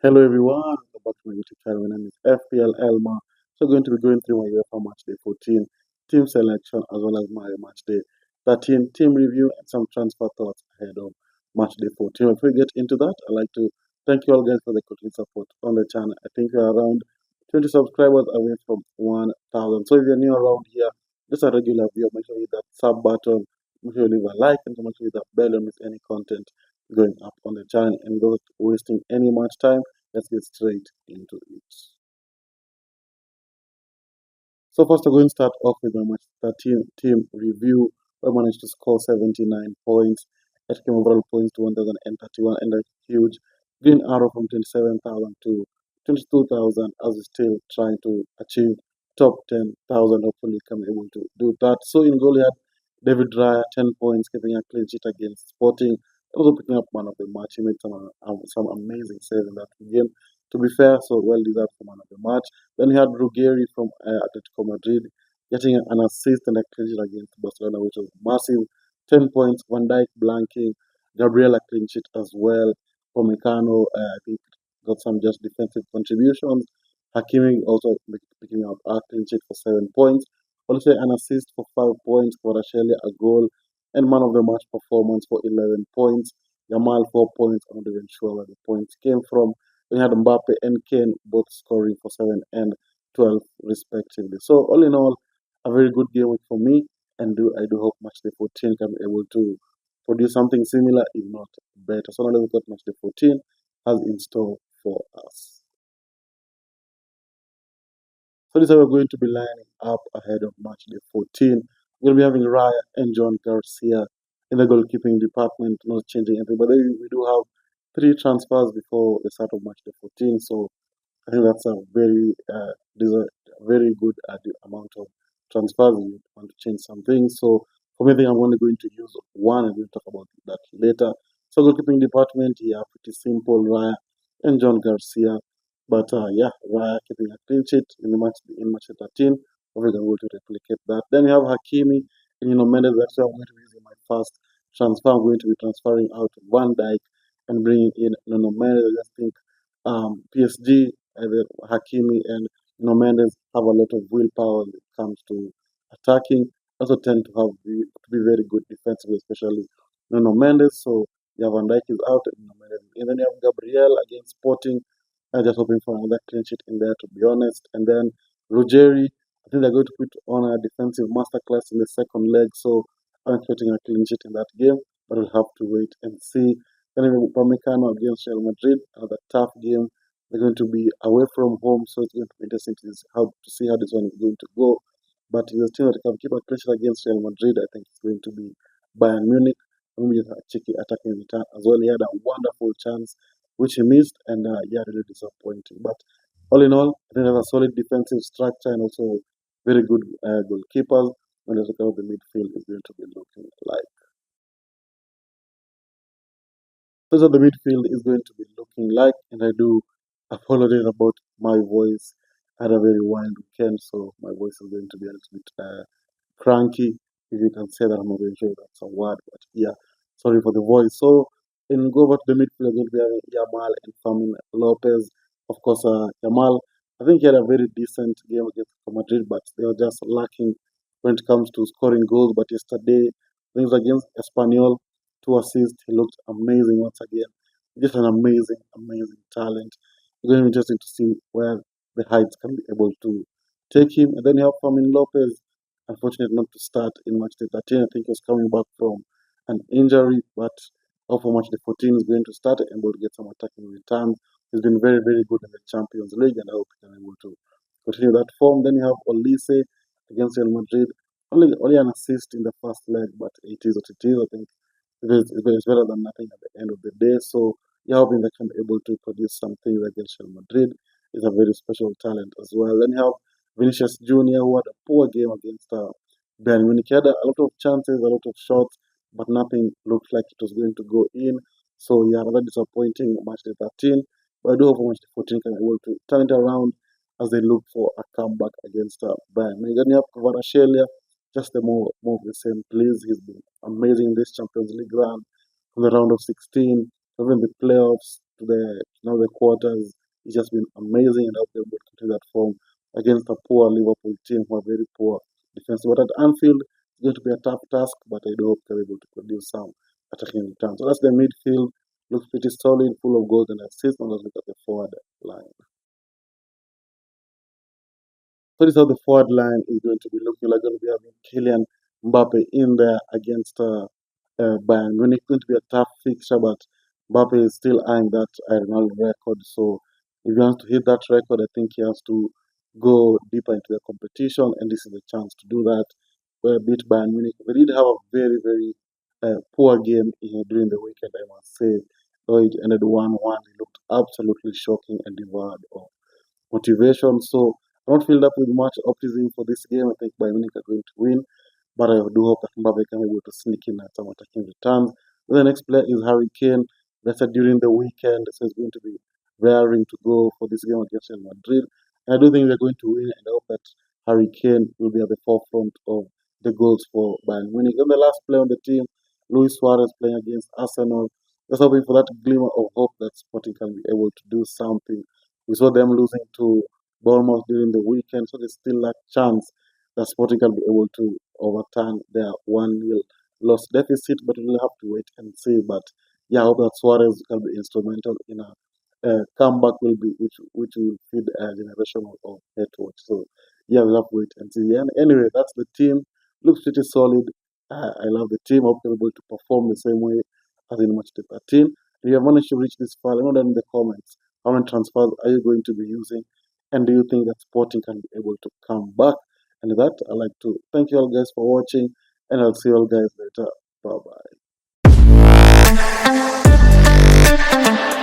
Hello everyone, welcome back to my YouTube channel. My name is FPL Elma. So going to be going through my UEFA Matchday 14 team selection as well as my Matchday 13 team review and some transfer thoughts ahead of Matchday 14. Before we get into that, I'd like to thank you all guys for the continued support on the channel. I think we're around 20 subscribers away from 1,000. So if you're new around here, just a regular view, make sure you hit that sub button, make sure you leave a like and make sure you hit that bell and miss any content going up on the channel. And without wasting any much time, let's get straight into it. So first, I'm going to start off with my match 13 team review. I managed to score 79 points. It came overall points to 1,031 and a huge green arrow from 27,000 to 22,000 as we're still trying to achieve top 10,000. Hopefully, come able to do that. So in goal, he had David Raya, 10 points, keeping a clean sheet against Sporting. Also picking up man of the match. He made some amazing saves in that game. To be fair, so well deserved for man of the match. Then we had Ruggeri from Atletico Madrid getting an assist and a clean sheet against Barcelona, which was massive. 10 points. Van Dijk blanking. Gabriel a clean sheet as well. Pomecano, I think, got some just defensive contributions. Hakimi also picking up a clean sheet for 7 points. Also an assist for 5 points. Kvaratskhelia a goal. And man of the match performance for 11 points. Yamal 4 points. I'm not even sure where the points came from. We had Mbappe and Kane both scoring for 7 and 12 respectively. So all in all, a very good game week for me, and I do hope Matchday 14 can be able to produce something similar, if not better. So now let's look at Matchday 14 has in store for us. So this is how we're going to be lining up ahead of Matchday 14. We're going to be having Raya and John Garcia in the goalkeeping department, not changing anything. But then we do have 3 transfers before the start of Matchday 14, so I think that's a very good amount of transfers. You want to change some things. So for me, I think I'm only going to use one, and we'll talk about that later. So goalkeeping department, yeah, pretty simple. Raya and John Garcia, but yeah, Raya keeping a clean sheet in match 13. We're going to replicate that. Then we have Hakimi and Mendes. That's why I'm going to be using my first transfer. I'm going to be transferring out Van Dijk and bringing in Mendes. I just think PSG, either Hakimi and Mendes have a lot of willpower when it comes to attacking. Also tend to be very good defensively, especially Mendes. So yeah, Van Dijk is out, and Mendes, and then you have Gabriel against Sporting. I'm just hoping for another clean sheet in there, to be honest. And then Ruggeri, I think they're going to put on a defensive masterclass in the second leg. So I'm expecting a clean sheet in that game, but we'll have to wait and see. Then Upamecano against Real Madrid, another tough game. They're going to be away from home, so it's going to be interesting to see how this one is going to go. But the team that can keep a clean sheet against Real Madrid, I think it's going to be Bayern Munich. Maybe a cheeky attacking return as well. He had a wonderful chance which he missed, and yeah, really disappointing. But all in all, I think there's a solid defensive structure and also very good goalkeepers. And let's look at how the midfield is going to be looking like. That's what the midfield is going to be looking like, and I do apologize about my voice. I had a very wild weekend, so my voice is going to be a little bit cranky, if you can say that. I'm not very sure if that's a word, but yeah, sorry for the voice. So, in go over to the midfield, I'm going to be having Yamal and Famin Lopez. Of course, Yamal, I think he had a very decent game against Madrid, but they were just lacking when it comes to scoring goals. But yesterday, things against Espanyol, 2 assists, he looked amazing once again. Just an amazing talent. It's going to be interesting to see where the heights can be able to take him. And then you have Famin Lopez, unfortunate not to start in match day 13. I think he was coming back from an injury, but for match day 14 is going to start and will get some attacking returns. He's been very good in the Champions League, and I hope he can be able to continue that form. Then you have Olise against Real Madrid. Only an assist in the first leg, but it is what it is. I think it's better than nothing at the end of the day. So yeah, hoping they can be able to produce something against Real Madrid. Is a very special talent as well. Then you have Vinicius Jr., who had a poor game against Bayern Munich. He had a lot of chances, a lot of shots, but nothing looked like it was going to go in. So yeah, rather disappointing match day 13. But I do hope match day 14 can be able to turn it around as they look for a comeback against Bayern. And then you have Kvaratskhelia, just more of the same. Please, he's been amazing in this Champions League run from the round of 16, even the playoffs. to the quarters. It's just been amazing, and I hope they'll be able to continue that form against a poor Liverpool team who are very poor defensive. But at Anfield, it's going to be a tough task, but I do hope they're able to produce some attacking returns. So that's the midfield. Looks pretty solid, full of goals and assists. Now let's look at the forward line. So this is how the forward line is going to be looking like. Going to be having Kylian Mbappe in there against Bayern Munich. Going to be a tough fixture, but Mbappe is still eyeing that Ronaldo record. So if he wants to hit that record, I think he has to go deeper into the competition, and this is the chance to do that. Beat Bayern Munich. They did have a very, very poor game during the weekend, I must say. Though it ended 1-1, it looked absolutely shocking and devoured of motivation. So I don't feel that with much optimism for this game. I think Bayern Munich are going to win, but I do hope that Mbappe can be able to sneak in at some attacking returns. The next player is Harry Kane. That's during the weekend, so it's going to be raring to go for this game against Real Madrid. And I do think we're going to win, and I hope that Harry Kane will be at the forefront of the goals for Bayern Munich. And the last player on the team, Luis Suarez, playing against Arsenal. Just hoping for that glimmer of hope that Sporting can be able to do something. We saw them losing to Bournemouth during the weekend, so there's still that chance that Sporting can be able to overturn their 1-0 loss deficit, but we'll have to wait and see. But yeah, I hope that Suarez can be instrumental in a comeback will be which will feed a generation of head watch. So yeah, we'll have to wait and see. And anyway, that's the team. Looks pretty solid. I love the team. Hope they're able to perform the same way as in Matchday 13. If you have managed to reach this far, let me know down in the comments how many transfers are you going to be using, and do you think that Sporting can be able to come back? And with that, I'd like to thank you all guys for watching, and I'll see you all guys later. Bye bye.